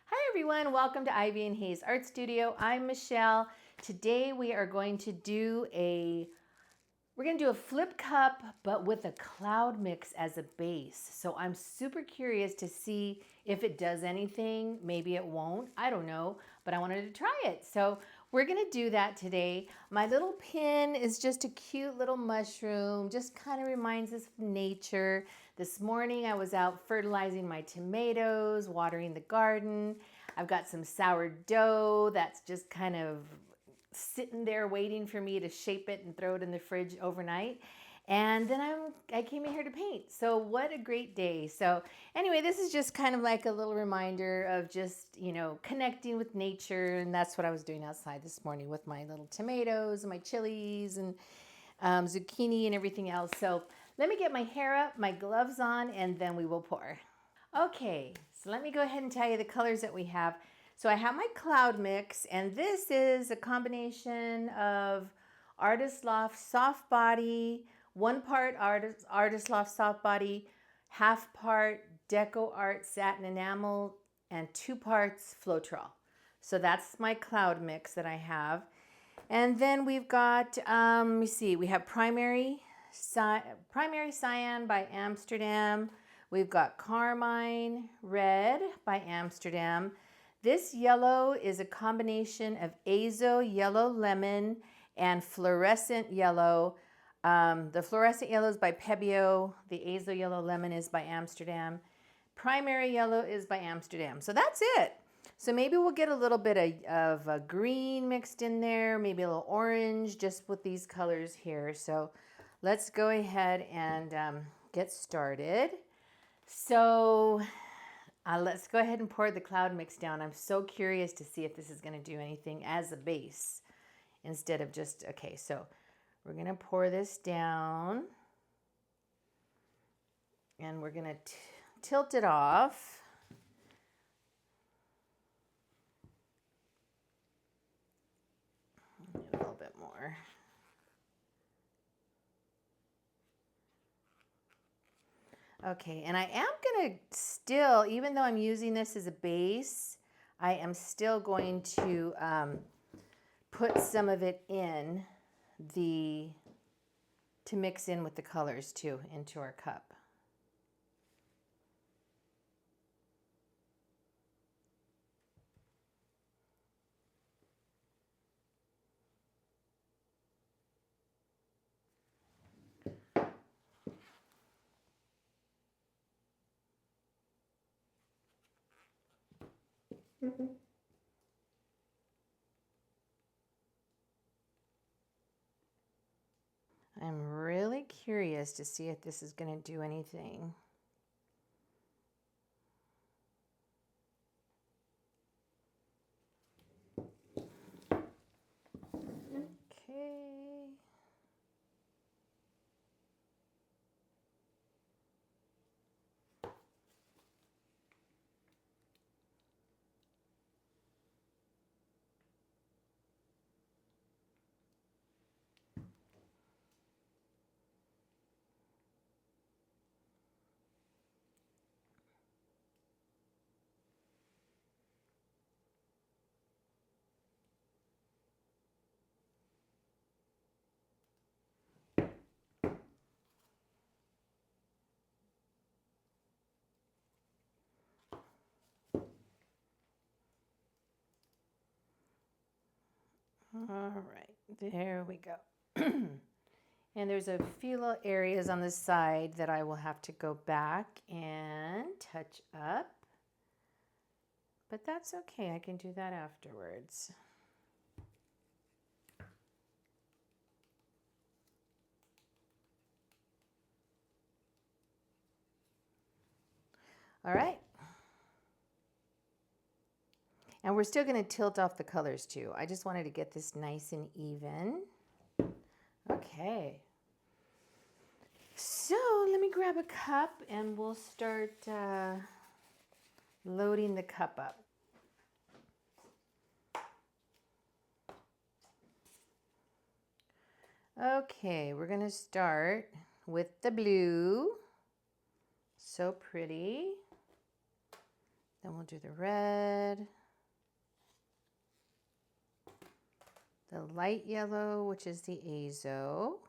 Hi everyone, welcome to Ivy and Hayes Art Studio. I'm Michelle. Today we are going to do a flip cup, but with a cloud mix as a base. So I'm super curious to see if it does anything. Maybe it won't, I don't know, but I wanted to try it. So we're gonna do that today. My little pin is just a cute little mushroom, just kind of reminds us of nature. This morning I was out fertilizing my tomatoes, watering the garden. I've got some sourdough that's just kind of sitting there waiting for me to shape it and throw it in the fridge overnight. And then I came in here to paint. So what a great day. So anyway, this is just kind of like a little reminder of just, connecting with nature. And that's what I was doing outside this morning with my little tomatoes and my chilies and zucchini and everything else. So let me get my hair up, my gloves on, and then we will pour. Okay, so let me go ahead and tell you the colors that we have. So I have my cloud mix, and this is a combination of Artist Loft Soft Body, 1 part Artist Loft Soft Body, half part DecoArt Satin Enamel, and 2 parts Floetrol. So that's my cloud mix that I have. And then we've got, let me see, we have Primary Cyan by Amsterdam. We've got Carmine Red by Amsterdam. This yellow is a combination of Azo Yellow Lemon and Flourescent Yellow. The Flourescent Yellow is by Pebeo. The Azo Yellow Lemon is by Amsterdam. Primary Yellow is by Amsterdam. So that's it. So maybe we'll get a little bit of a green mixed in there, maybe a little orange, just with these colors here. So let's go ahead and get started. So let's go ahead and pour the cloud mix down. I'm so curious to see if this is going to do anything as a base instead of just, okay, so we're going to pour this down and we're going to tilt it off. A little bit more. Okay, and I am going to still, even though I'm using this as a base, I am still going to put some of it in to mix in with the colors too into our cup. I'm really curious to see if this is going to do anything. Okay. All right, there we go. And there's a few little areas on the side that I will have to go back and touch up. But that's okay, I can do that afterwards. All right. And we're still going to tilt off the colors too. I just wanted to get this nice and even. Okay. So let me grab a cup and we'll start loading the cup up. Okay, we're going to start with the blue. So pretty. Then we'll do the red, the light yellow, which is the Azo,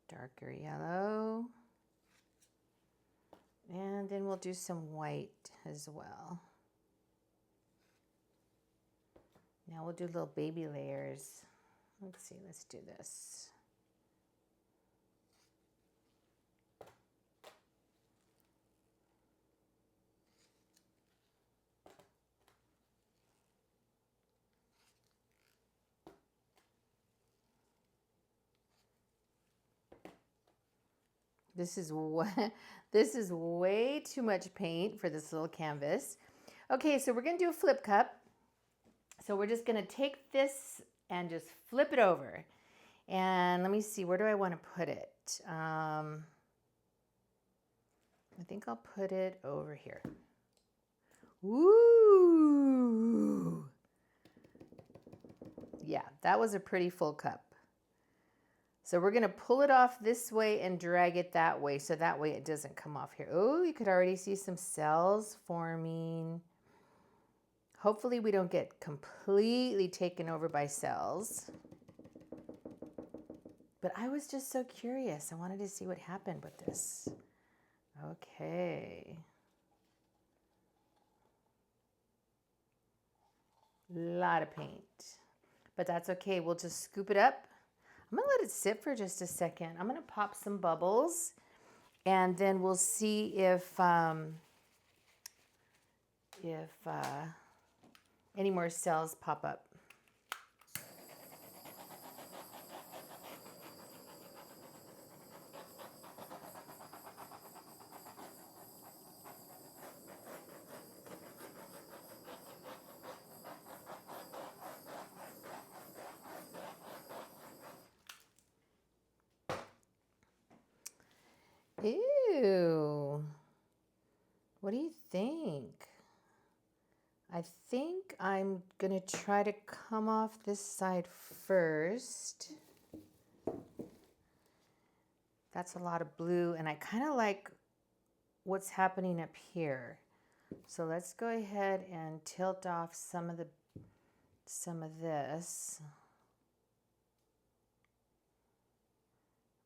darker yellow, and then we'll do some white as well. Now we'll do little baby layers. Let's see, let's do this. This is way too much paint for this little canvas. Okay, so we're gonna do a flip cup. So we're just gonna take this and just flip it over. And let me see, where do I want to put it? I think I'll put it over here. Ooh. Yeah, that was a pretty full cup. So we're gonna pull it off this way and drag it that way, so that way it doesn't come off here. Oh, you could already see some cells forming. Hopefully we don't get completely taken over by cells. But I was just so curious. I wanted to see what happened with this. Okay. A lot of paint. But that's okay. We'll just scoop it up. I'm going to let it sit for just a second. I'm going to pop some bubbles. And then we'll see if any more cells pop up. Ew. What do you think? I think I'm gonna try to come off this side first. That's a lot of blue, and I kind of like what's happening up here. So let's go ahead and tilt off some of this.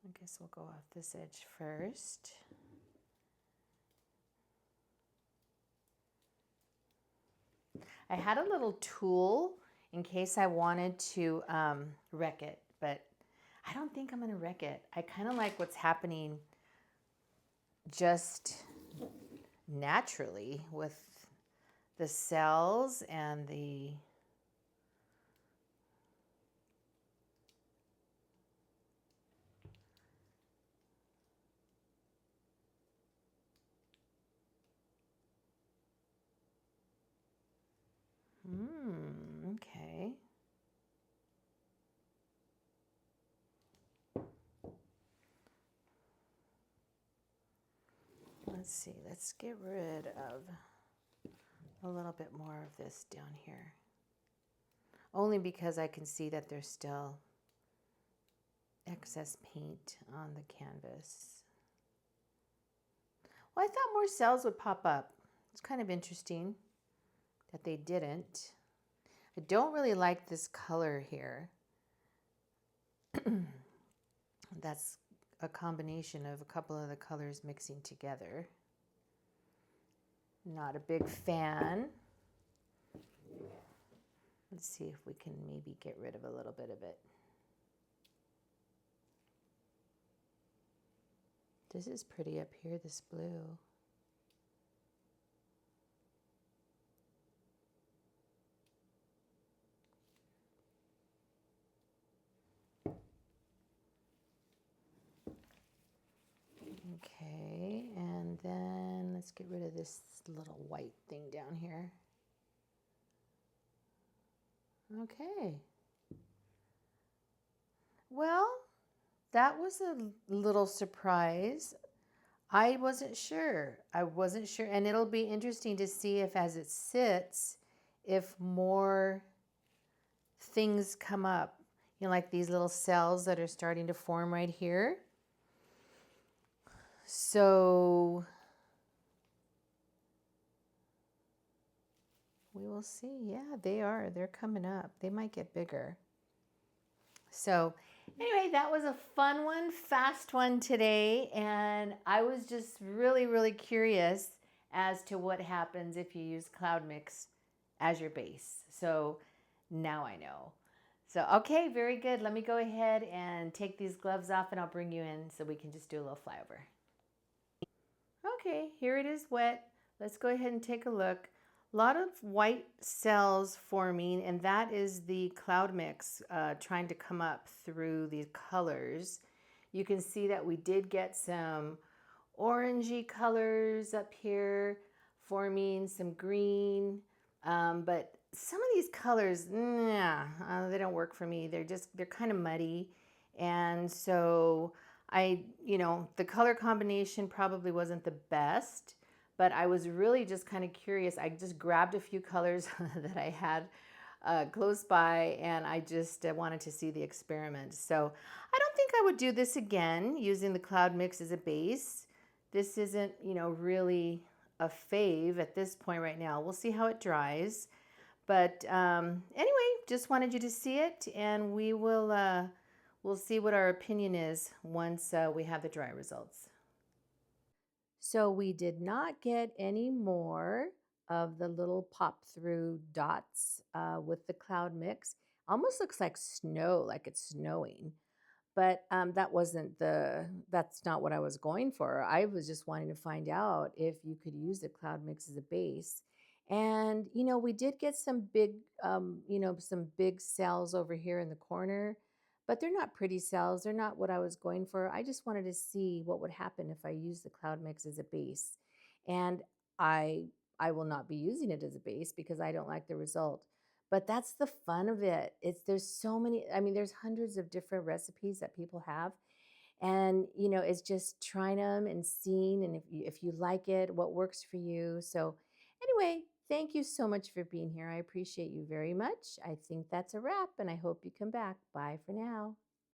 I guess we'll go off this edge first. I had a little tool in case I wanted to wreck it, but I don't think I'm going to wreck it. I kind of like what's happening just naturally with the cells and the okay. Let's see, let's get rid of a little bit more of this down here. Only because I can see that there's still excess paint on the canvas. Well, I thought more cells would pop up. It's kind of interesting that they didn't. I don't really like this color here. That's a combination of a couple of the colors mixing together. Not a big fan. Let's see if we can maybe get rid of a little bit of it. This is pretty up here, this blue. Okay, and then let's get rid of this little white thing down here. Okay. Well, that was a little surprise. I wasn't sure. And it'll be interesting to see if as it sits, if more things come up. You know, like these little cells that are starting to form right here. So We will see. Yeah, they are. They're coming up. They might get bigger. So anyway, that was a fun one, fast one today. And I was just really, really curious as to what happens if you use Cloud Mix as your base. So now I know. So, okay, very good. Let me go ahead and take these gloves off and I'll bring you in so we can just do a little flyover. Okay, here it is wet. Let's go ahead and take a look. A lot of white cells forming, and that is the cloud mix trying to come up through these colors. You can see that we did get some orangey colors up here forming, some green, but some of these colors, nah, they don't work for me. They're kind of muddy. And so the color combination probably wasn't the best, but I was really just kind of curious. I just grabbed a few colors that I had close by, and I just wanted to see the experiment. So I don't think I would do this again using the cloud mix as a base. This isn't, really a fave at this point right now. We'll see how it dries. But anyway, just wanted you to see it, and we'll see what our opinion is once we have the dry results. So we did not get any more of the little pop through dots with the cloud mix. Almost looks like snow, like it's snowing. But that's not what I was going for. I was just wanting to find out if you could use the cloud mix as a base. And, we did get some big cells over here in the corner, but they're not pretty cells. They're not what I was going for. I just wanted to see what would happen if I used the cloud mix as a base. And I, I will not be using it as a base because I don't like the result. But that's the fun of it. There's so many, there's hundreds of different recipes that people have. And, it's just trying them and seeing, and if you like it, what works for you. So anyway, thank you so much for being here. I appreciate you very much. I think that's a wrap, and I hope you come back. Bye for now.